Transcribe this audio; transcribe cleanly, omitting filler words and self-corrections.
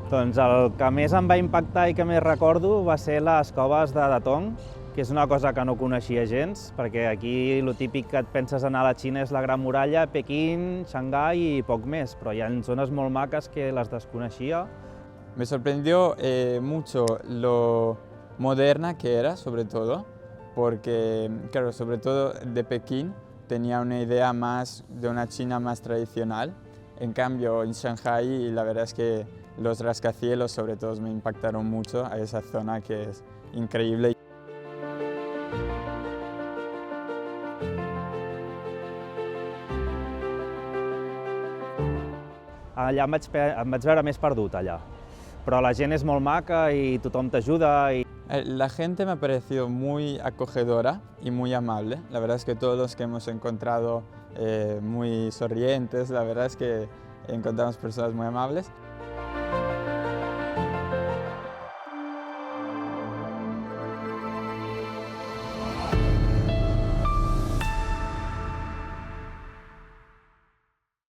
Doncs el que més em va impactar i que més recordo va ser les coves de Datong, que és una cosa que no coneixia gens, perquè aquí el típic que et penses anar a la Xina és la Gran Muralla, Pequín, Xangai i poc més, però hi ha zones molt maques que les desconeixia. Me sorprendió mucho lo moderna que era, sobre todo, porque, claro, sobre todo de Pekín tenía una idea más de una China más tradicional. En cambio, en Shanghái, la verdad es que los rascacielos, sobre todo, me impactaron mucho a esa zona que es increíble. Allà em vaig veure més perdut, allà. Però la gent és molt maca i tothom t'ajuda. La gente me ha parecido muy acogedora y muy amable. La verdad es que todos los que hemos encontrado muy sonrientes, la verdad es que encontramos personas muy amables.